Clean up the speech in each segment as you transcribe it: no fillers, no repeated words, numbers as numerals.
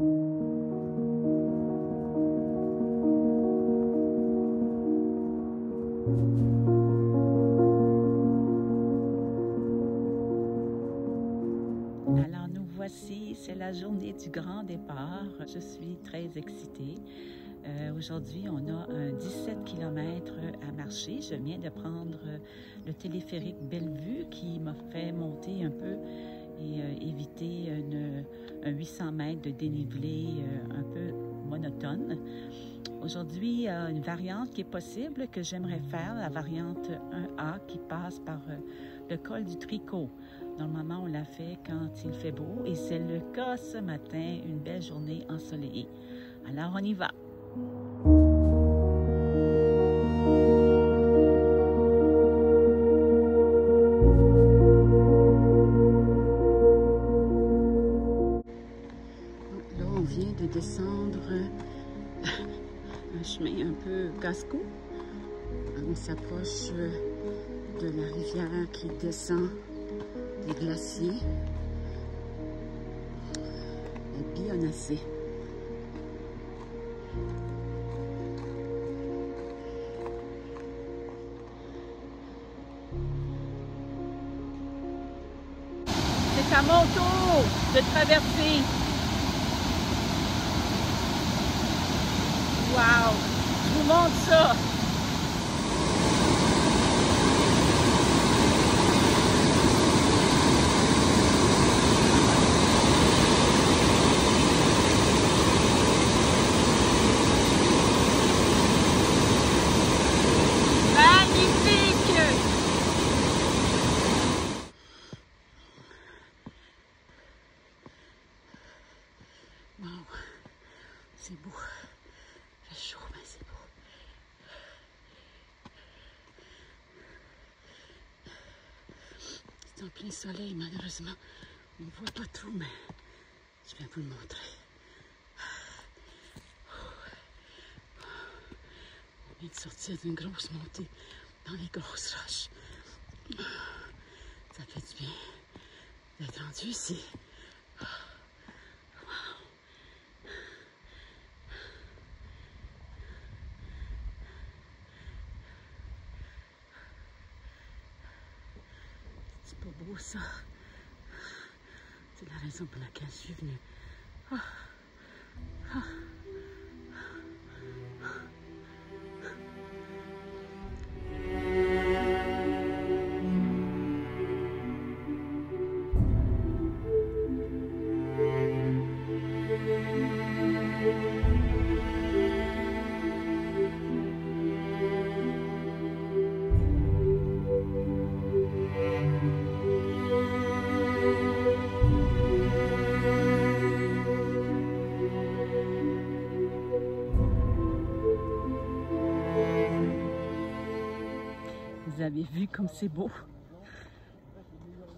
Alors nous voici, c'est la journée du grand départ. Je suis très excitée. Aujourd'hui, on a un 17 km à marcher. Je viens de prendre le téléphérique Bellevue qui m'a fait monter un peu et éviter un 800 mètres de dénivelé un peu monotone. Aujourd'hui, il y a une variante qui est possible que j'aimerais faire, la variante 1A qui passe par le col du Tricot. Normalement, on l'a fait quand il fait beau et c'est le cas ce matin, une belle journée ensoleillée. Alors, on y va! Là, on vient de descendre un chemin un peu casse-cou. On s'approche de la rivière qui descend des glaciers et Bionnassay. C'est à mon tour de traverser. Wow! Je vous montre ça! Wow, c'est beau. Il fait chaud, mais c'est beau. C'est en plein soleil, malheureusement. On ne voit pas tout, mais je viens vous le montrer. On vient de sortir d'une grosse montée dans les grosses roches. Ça fait du bien d'être rendu ici. C'est pas beau ça. C'est la raison pour laquelle je suis venue. Vous avez vu comme c'est beau?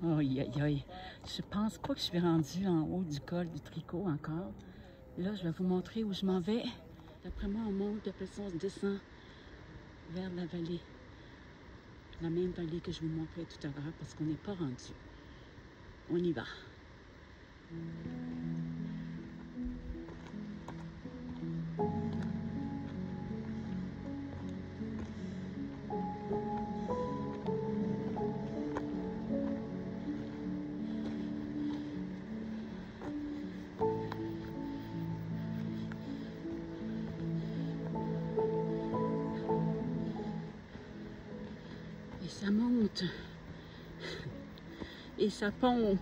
Aïe, aïe, aïe. Je pense pas que je suis rendue en haut du col du Tricot encore. Là, je vais vous montrer où je m'en vais. D'après moi, on monte, après ça, on descend vers la vallée. La même vallée que je vous montrais tout à l'heure parce qu'on n'est pas rendu. On y va. Et ça monte. Et ça pompe.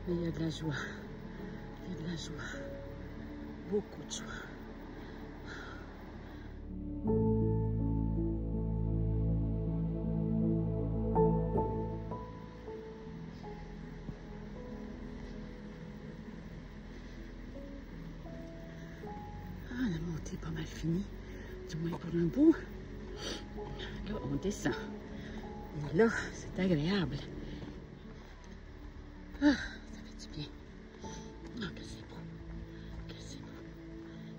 Mais il y a de la joie. Il y a de la joie. Beaucoup de joie. Ah, la montée est pas mal finie. Du moins pour un bout. Là, on descend. Et là, c'est agréable. Ah, ça fait du bien. Ah, que c'est beau. Que c'est beau.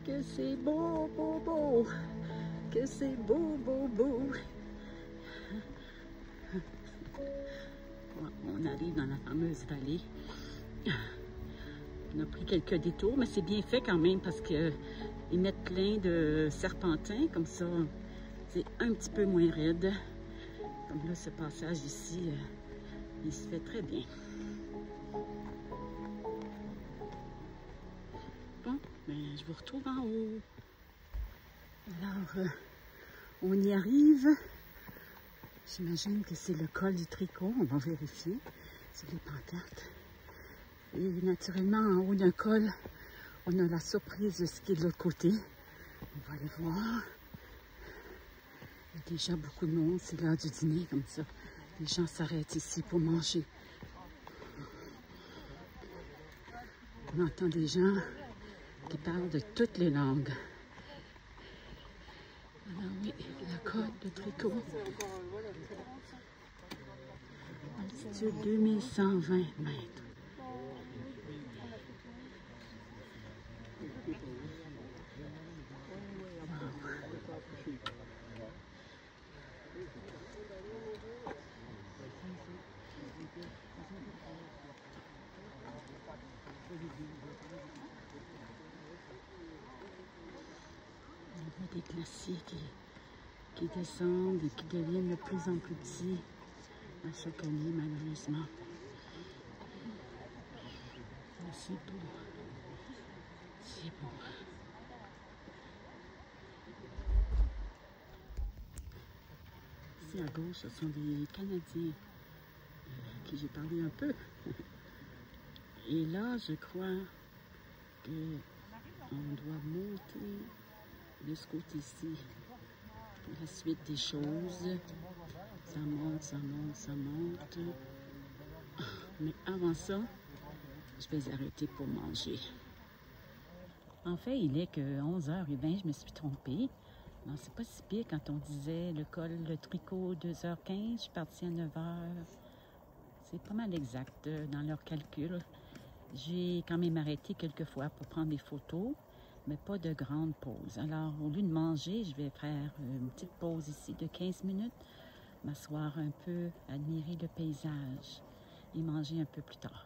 Que c'est beau, beau, beau. Que c'est beau, beau, beau. On arrive dans la fameuse vallée. On a pris quelques détours, mais c'est bien fait quand même parce qu'ils mettent plein de serpentins, comme ça c'est un petit peu moins raide. Comme là, ce passage ici, il se fait très bien. Bon, ben, je vous retrouve en haut. Alors, on y arrive. J'imagine que c'est le col du Tricot. On va vérifier sur les pancartes. Et naturellement, en haut d'un col, on a la surprise de ce qui est de l'autre côté. On va aller voir. Il y a déjà beaucoup de monde. C'est l'heure du dîner, comme ça. Les gens s'arrêtent ici pour manger. On entend des gens qui parlent de toutes les langues. Alors oui, la côte de Tricot. Altitude 2120 mètres. On voit des glaciers qui descendent et qui deviennent de plus en plus petits à chaque année, malheureusement. C'est beau. C'est beau. Ici à gauche, ce sont des Canadiens à qui j'ai parlé un peu. Et là, je crois qu'on doit monter de ce côté-ci pour la suite des choses. Ça monte, ça monte, ça monte. Mais avant ça, je vais arrêter pour manger. En fait, il est que 11h20, je me suis trompée. Non, c'est pas si pire quand on disait le col, le Tricot, 2h15, je suis partie à 9h. C'est pas mal exact dans leur calcul. J'ai quand même arrêté quelques fois pour prendre des photos, mais pas de grande pause. Alors, au lieu de manger, je vais faire une petite pause ici de 15 minutes, m'asseoir un peu, admirer le paysage et manger un peu plus tard.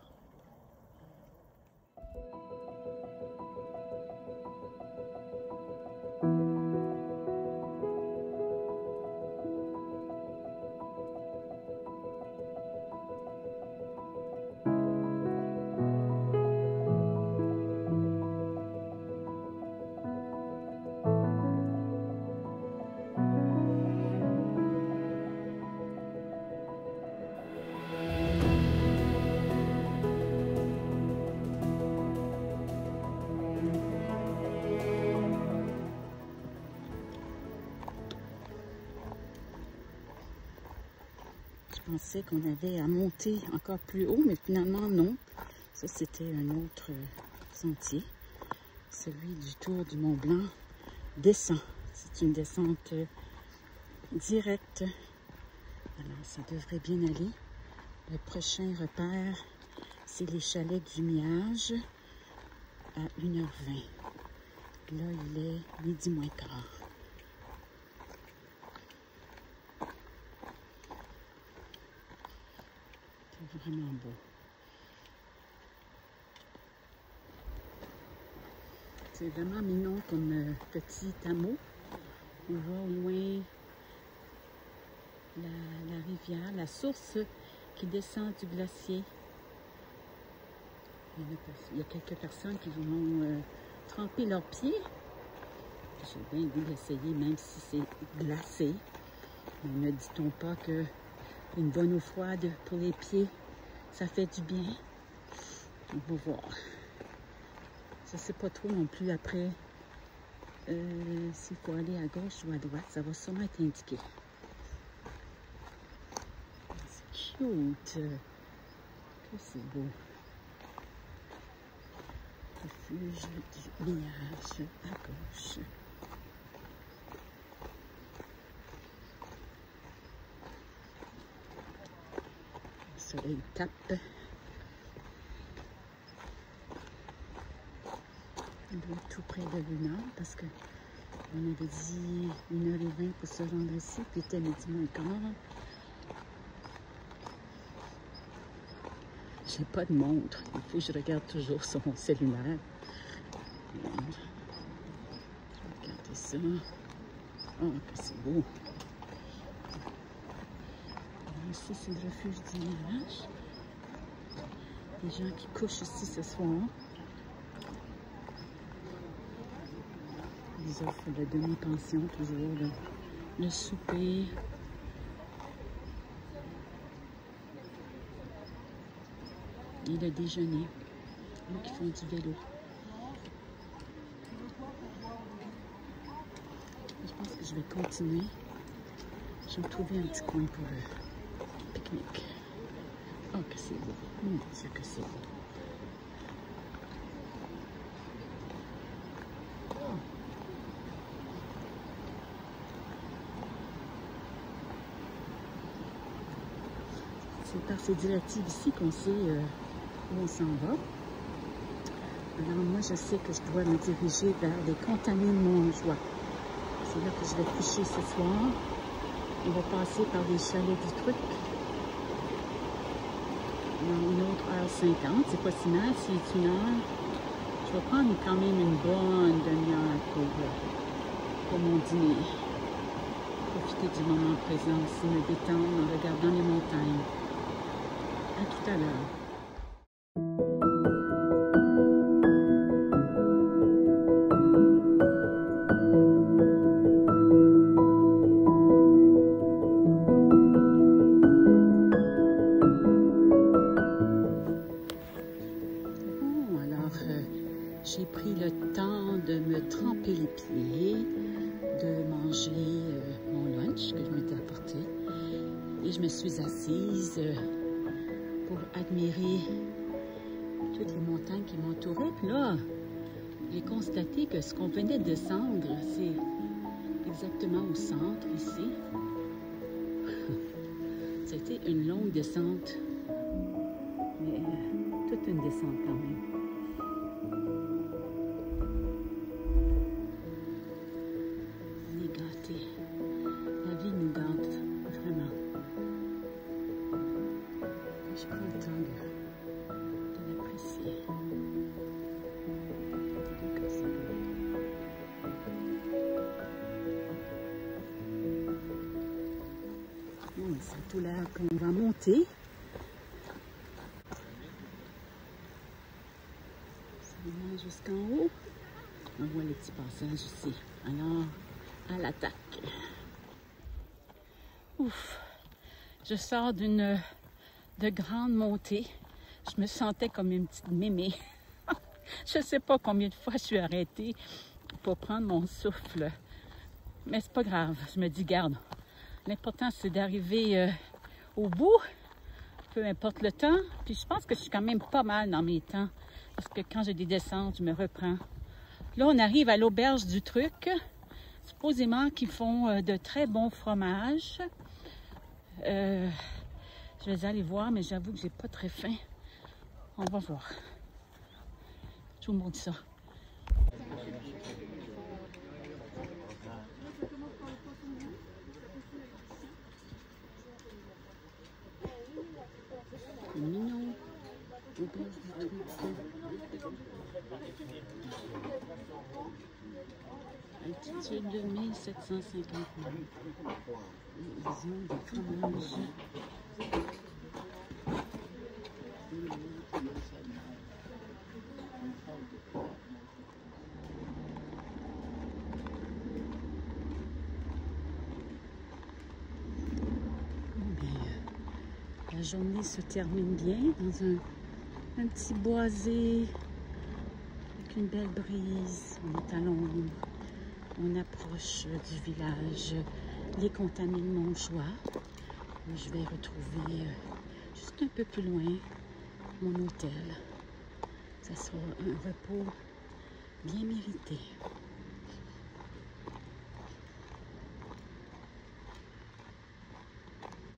Je pensais qu'on avait à monter encore plus haut, mais finalement non. Ça, c'était un autre sentier. Celui du Tour du Mont-Blanc descend. C'est une descente directe. Alors, ça devrait bien aller. Le prochain repère, c'est les chalets du Miage à 1h20. Là, il est midi moins quart. Vraiment beau. C'est vraiment mignon comme petit hameau. On voit au loin la rivière, la source qui descend du glacier. Il y a quelques personnes qui vont tremper leurs pieds. J'ai bien envie d'essayer, même si c'est glacé. Mais ne dit-on pas que une bonne eau froide pour les pieds, ça fait du bien. On va voir. Je ne sais pas trop non plus après s'il faut aller à gauche ou à droite. Ça va sûrement être indiqué. C'est cute. Que c'est beau. Refuge du Miage à gauche. Le soleil tape. On doit être tout près de 1h parce que on avait dit 1h20 pour se rendre ici, puis il était midi moins quart. j'ai pas de montre. Il faut que je regarde toujours sur mon cellulaire. Regardez ça. Oh, que c'est beau. Ici, c'est le refuge du village. Les gens qui couchent ici ce soir. Ils offrent la demi-pension, toujours le souper. Et le déjeuner. Eux qui font du vélo. Je pense que je vais continuer. Je vais me trouver un petit coin pour le pique-nique. Oh, que c'est beau. Mon Dieu, que c'est beau. C'est par ces directives ici qu'on sait où on s'en va. Alors moi, je sais que je dois me diriger vers les Contamines de Montjoie. C'est là que je vais coucher ce soir. On va passer par les chalets du Truc. Dans une autre heure 50. C'est pas si mal, c'est une heure. Je vais prendre quand même une bonne demi-heure pour mon dîner. Profiter du moment présent aussi, me détendre en regardant les montagnes. À tout à l'heure. J'ai pris le temps de me tremper les pieds, de manger mon lunch que je m'étais apporté et je me suis assise pour admirer toutes les montagnes qui m'entouraient. Puis là, j'ai constaté que ce qu'on venait de descendre, c'est exactement au centre ici. C'était une longue descente, mais toute une descente quand même. La vie nous gâte, vraiment. Je prends le temps de l'apprécier. Bon, ça a tout l'air qu'on va monter. Ça va jusqu'en haut. On voit les petits passages ici. Alors, à l'attaque. Ouf! Je sors de grande montée. Je me sentais comme une petite mémé. Je ne sais pas combien de fois je suis arrêtée pour prendre mon souffle. Mais c'est pas grave. Je me dis, garde, l'important c'est d'arriver au bout, peu importe le temps. Puis je pense que je suis quand même pas mal dans mes temps. Parce que quand j'ai des descentes, je me reprends. Là, on arrive à l'auberge du Truc. Supposément qu'ils font de très bons fromages. Je vais aller voir, mais j'avoue que j'ai pas très faim. On va voir. Je vous montre ça. C'est mignon. Auberge du Truc. Altitude de 1750 mètres. Ils ont des fromages. La journée se termine bien dans un petit boisé avec une belle brise. On est à l'ombre. On approche du village Les Contamines de Montjoie. Je vais retrouver juste un peu plus loin mon hôtel. Ça sera un repos bien mérité.